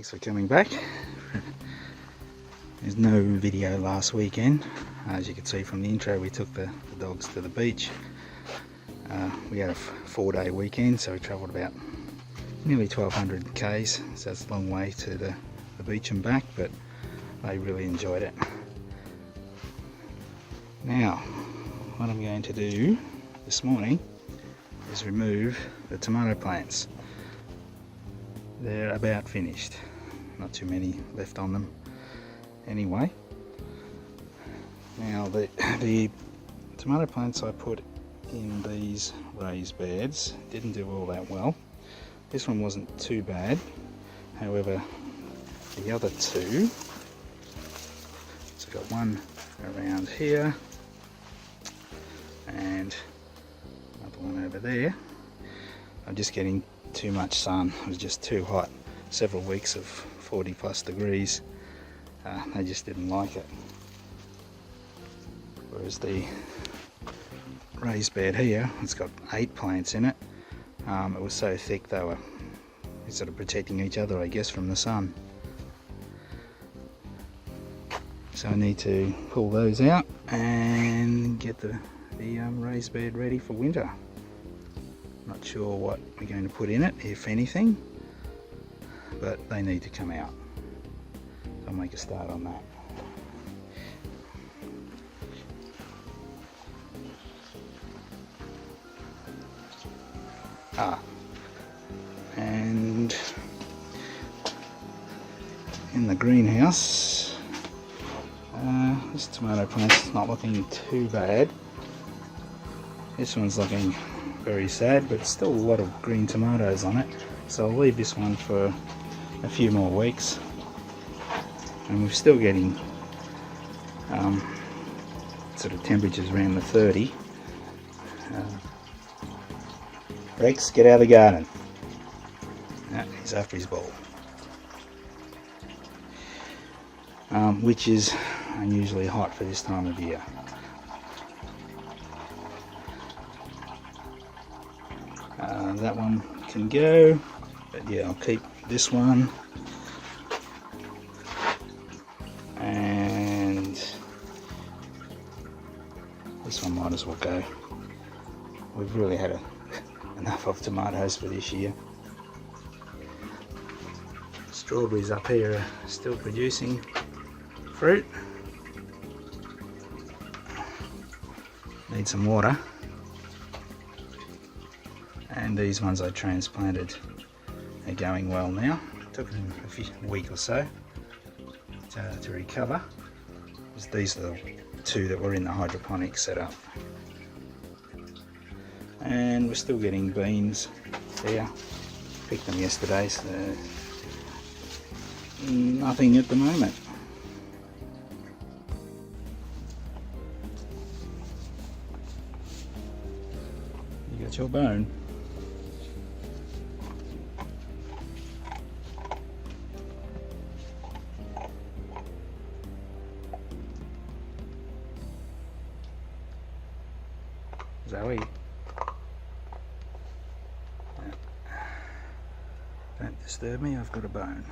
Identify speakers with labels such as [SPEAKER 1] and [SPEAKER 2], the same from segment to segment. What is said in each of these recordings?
[SPEAKER 1] Thanks for coming back. There's no video last weekend. As you can see from the intro, we took the dogs to the beach. We had a 4-day weekend, so we travelled about nearly 1200 k's, so that's a long way to the beach and back, but they really enjoyed it. Now, what I'm going to do this morning is remove the tomato plants. They're about finished, not too many left on them anyway. Now the tomato plants I put in these raised beds didn't do all that well. This one wasn't too bad, however the other two, so I've got one around here and another one over there. I'm just getting too much sun. It was just too hot. Several weeks of 40+ degrees. They just didn't like it. Whereas the raised bed here, it's got 8 plants in it. It was so thick they were sort of protecting each other, I guess, from the sun. So I need to pull those out and get the raised bed ready for winter. Not sure what we're going to put in it, if anything, but they need to come out. So I'll make a start on that. And in the greenhouse, this tomato plant's not looking too bad. This one's looking very sad, but still a lot of green tomatoes on it, so I'll leave this one for a few more weeks. And we're still getting sort of temperatures around the 30. Rex, get out of the garden. No, he's after his ball, which is unusually hot for this time of year. That one can go, but yeah, I'll keep this one, and this one might as well go. We've really had enough of tomatoes for this year. Strawberries up here are still producing fruit. Need some water. And these ones I transplanted are going well now. It took them a week or so to recover. These are the 2 that were in the hydroponic setup. And we're still getting beans there. Picked them yesterday, so nothing at the moment. You got your bone. Zoe. Don't disturb me, I've got a bone.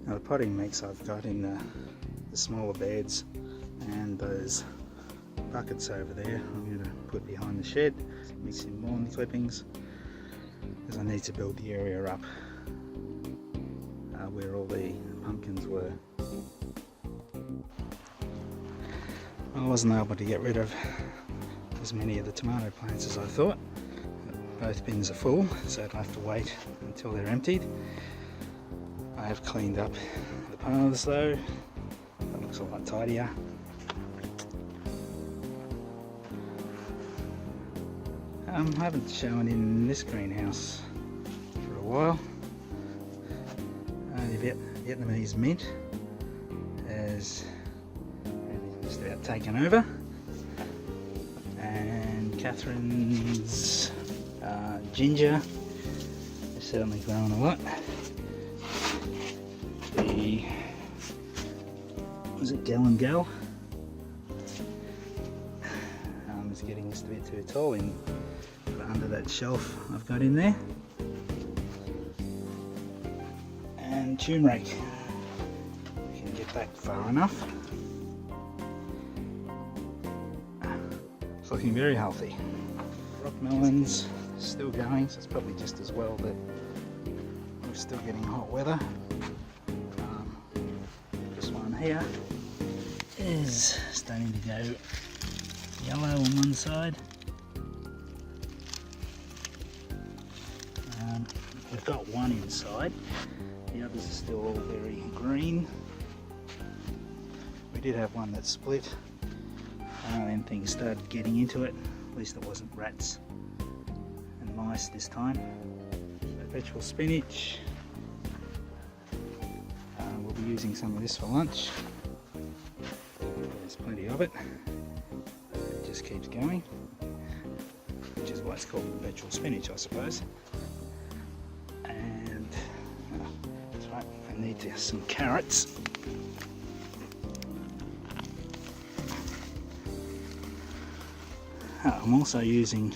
[SPEAKER 1] Now the potting mix I've got in the smaller beds and those buckets over there I'm going to put behind the shed, mix in lawn clippings, because I need to build the area up where all the pumpkins were. I wasn't able to get rid of as many of the tomato plants as I thought. Both bins are full, so I'd have to wait until they're emptied. I have cleaned up the paths though, that looks a lot tidier. I haven't shown in this greenhouse for a while. The Vietnamese mint has just about taken over, and Catherine's ginger is certainly growing a lot. The was it Gal and Gal? It's getting just a bit too tall in under that shelf I've got in there. And turmeric, we can get that far enough. It's looking very healthy. Rock melons still going, so it's probably just as well that we're still getting hot weather. This one here is starting to go yellow on one side. We've got one inside, the others are still all very green. We did have one that split, and things started getting into it. At least it wasn't rats and mice this time. Vegetable spinach. We'll be using some of this for lunch. There's plenty of it. It just keeps going, which is why it's called vegetable spinach, I suppose. And that's right, I need some carrots. I'm also using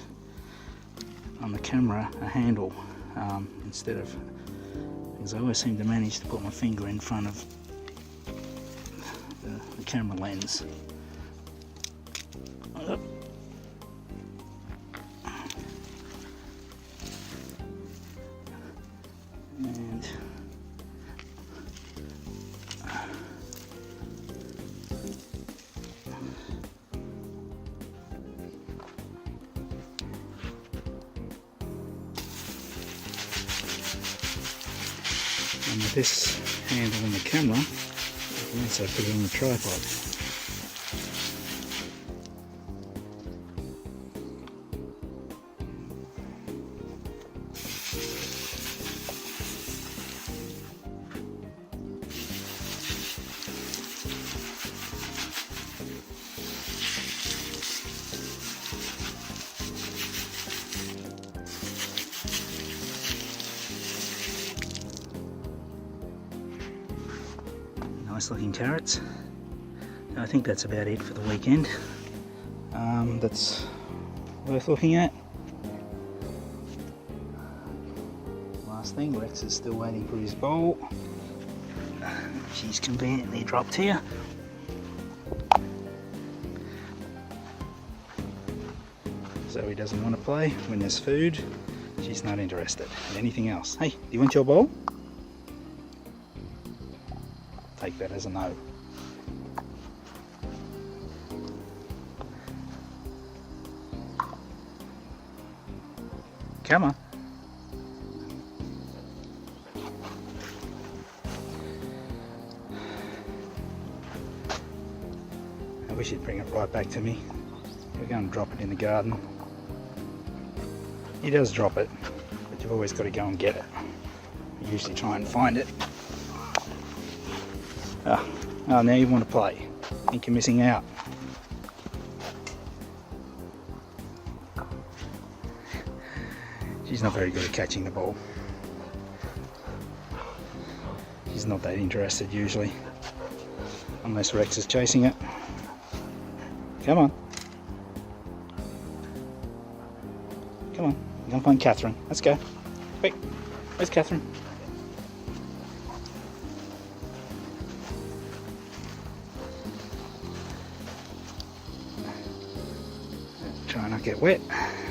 [SPEAKER 1] on the camera a handle instead of, because I always seem to manage to put my finger in front of the camera lens. And with this handle on the camera, I can also put it on the tripod. Nice looking carrots. I think that's about it for the weekend. That's worth looking at. Last thing, Rex is still waiting for his bowl. She's conveniently dropped here. So he doesn't want to play when there's food. She's not interested in anything else. Hey, do you want your bowl? Take that as a no. Come on. I wish he'd bring it right back to me. We're going to drop it in the garden. He does drop it, but you've always got to go and get it. I usually try and find it. Oh, now you want to play. I think you're missing out. She's not very good at catching the ball. She's not that interested usually, unless Rex is chasing it. Come on. Come on, we're going to find Catherine. Let's go. Wait, where's Catherine? might get wet.